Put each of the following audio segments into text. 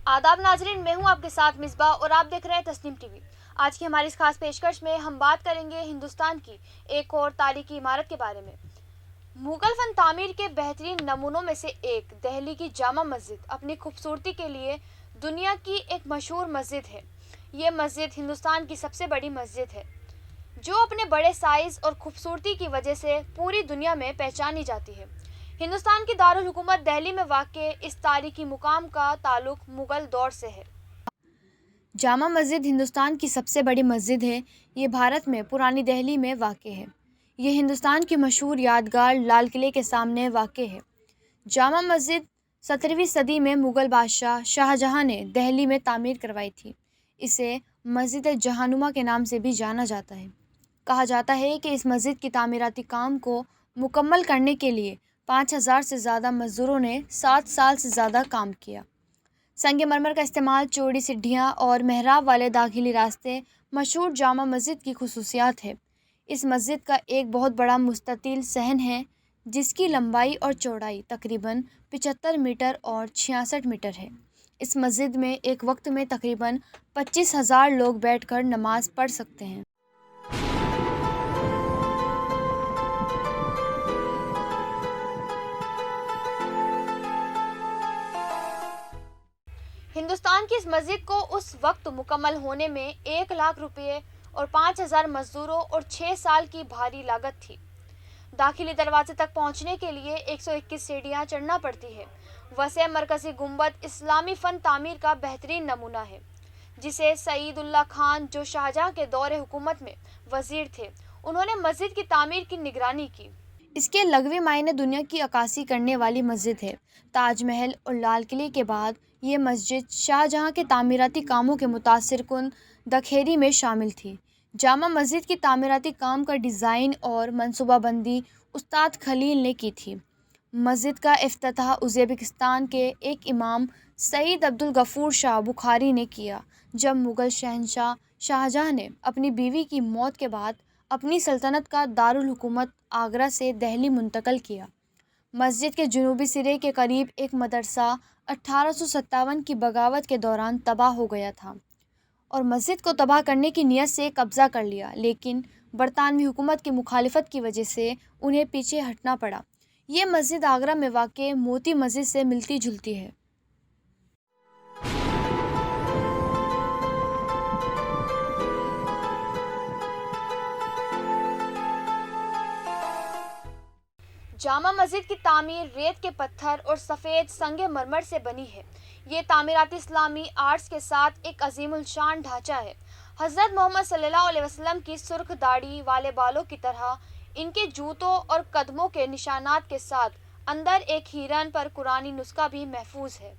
आदाब नाजरीन, मैं हूं आपके साथ मिसबा और आप देख रहे हैं तस्नीम टीवी। आज की हमारी इस खास पेशकश में हम बात करेंगे हिंदुस्तान की एक और तारीखी इमारत के बारे में। मुगल फन तामीर के बेहतरीन नमूनों में से एक दिल्ली की जामा मस्जिद अपनी खूबसूरती के लिए दुनिया की एक मशहूर मस्जिद है। ये मस्जिद हिंदुस्तान की सबसे बड़ी मस्जिद है जो अपने बड़े साइज़ और खूबसूरती की वजह से पूरी दुनिया में पहचानी जाती है। हिंदुस्तान की दारुल हुकूमत दिल्ली में वाक़ इस तारीखी मुकाम का ताल्लुक मुग़ल दौर से है। जामा मस्जिद हिंदुस्तान की सबसे बड़ी मस्जिद है। ये भारत में पुरानी दिल्ली में वाक़ है। ये हिंदुस्तान की मशहूर यादगार लाल किले के सामने वाक़ है। जामा मस्जिद 17वीं सदी में मुग़ल बादशाह शाहजहां ने दिल्ली में तामीर करवाई थी। इसे मस्जिद जहानुमा के नाम से भी जाना जाता है। कहा जाता है कि इस मस्जिद की तामीराती काम को मुकम्मल करने के लिए 5000 से ज़्यादा मज़दूरों ने 7 साल से ज़्यादा काम किया। संगमरमर का इस्तेमाल, चौड़ी सीढ़ियाँ और मेहराब वाले दाखिली रास्ते मशहूर जामा मस्जिद की खुसूसियात है। इस मस्जिद का एक बहुत बड़ा मुस्ततिल सहन है जिसकी लंबाई और चौड़ाई तकरीबन 75 मीटर और 66 मीटर है। इस मस्जिद में एक वक्त में तकरीबन 25,000 लोग बैठकर नमाज पढ़ सकते हैं। हिंदुस्तान की इस मस्जिद को उस वक्त मुकम्मल होने में 1 लाख रुपये और 5,000 मजदूरों और 6 साल की भारी लागत थी। दाखिली दरवाजे तक पहुंचने के लिए 121 सीढ़ियां चढ़ना पड़ती है। वसे मरकजी गुंबद इस्लामी फ़न तामीर का बेहतरीन नमूना है जिसे सईदुल्लाह खान, जो शाहजहां के दौरे हुकूमत में वजीर थे, उन्होंने मस्जिद की तामीर की निगरानी की। इसके लगवी मायने दुनिया की अक्कासी करने वाली मस्जिद है। ताजमहल और लाल किले के बाद ये मस्जिद शाहजहां के तामीराती कामों के मुतासिर कुन दखेरी में शामिल थी। जामा मस्जिद की तामीराती काम का डिज़ाइन और मनसूबाबंदी उस्ताद खलील ने की थी। मस्जिद का इफ्तिताह उज़्बेकिस्तान के एक इमाम सईद अब्दुल गफ़ूर शाह बुखारी ने किया जब मुग़ल शहंशाह शाहजहां ने अपनी बीवी की मौत के बाद अपनी सल्तनत का दारुल हुकूमत आगरा से दिल्ली मुंतकिल किया। मस्जिद के जुनूबी सिरे के करीब एक मदरसा 1857 की बगावत के दौरान तबाह हो गया था और मस्जिद को तबाह करने की नीयत से कब्ज़ा कर लिया, लेकिन बरतानवी हुकूमत की मुखालिफत की वजह से उन्हें पीछे हटना पड़ा। ये मस्जिद आगरा में वाक़ मोती मस्जिद से मिलती जुलती है। जामा मस्जिद की तामीर रेत के पत्थर और सफ़ेद संगे मरमर से बनी है। ये तामीराती इस्लामी आर्ट्स के साथ एक अजीमुल शान ढांचा है। हज़रत मोहम्मद सल्लल्लाहु अलैहि वसल्लम की सुर्ख दाढ़ी वाले बालों की तरह इनके जूतों और कदमों के निशानात के साथ अंदर एक हिरन पर कुरानी नुस्खा भी महफूज है।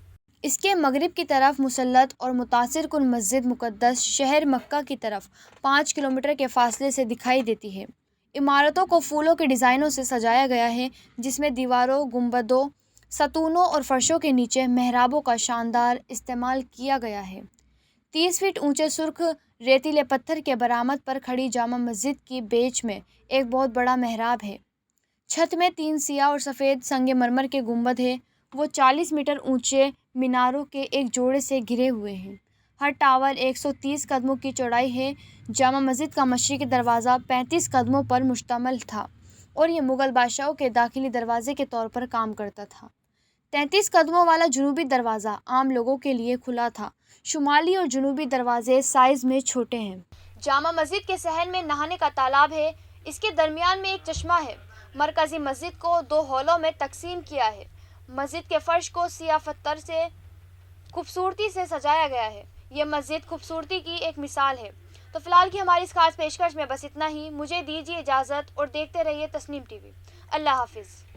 इसके मगरिब की तरफ मुसल्लत और मुतासिर कुन मस्जिद मुक़द्दस शहर मक्का की तरफ 5 किलोमीटर के फासले से दिखाई देती है। इमारतों को फूलों के डिज़ाइनों से सजाया गया है जिसमें दीवारों, गुंबदों, सतूनों और फर्शों के नीचे मेहराबों का शानदार इस्तेमाल किया गया है। 30 फीट ऊंचे सुर्ख रेतीले पत्थर के बरामद पर खड़ी जामा मस्जिद की बेच में एक बहुत बड़ा मेहराब है। छत में 3 सियाह और सफ़ेद संगमरमर के गुंबद है। वो 40 मीटर ऊंचे मीनारों के एक जोड़े से घिरे हुए हैं। हर टावर 130 कदमों की चौड़ाई है। जामा मस्जिद का मशरिकी दरवाज़ा 35 कदमों पर मुश्तमिल था और ये मुग़ल बादशाहों के दाखिली दरवाज़े के तौर पर काम करता था। 33 कदमों वाला जुनूबी दरवाज़ा आम लोगों के लिए खुला था। शुमाली और जुनूबी दरवाजे साइज़ में छोटे हैं। जामा मस्जिद के सहन में नहाने का तालाब है। इसके दरमियान में एक चश्मा है। मरकज़ी मस्जिद को 2 हॉलों में तकसीम किया है। मस्जिद के फ़र्श को सियाह पत्थर से खूबसूरती से सजाया गया है। यह मस्जिद खूबसूरती की एक मिसाल है। तो फिलहाल की हमारी इस खास पेशकश में बस इतना ही। मुझे दीजिए इजाज़त और देखते रहिए तस्नीम टीवी। अल्लाह हाफिज़।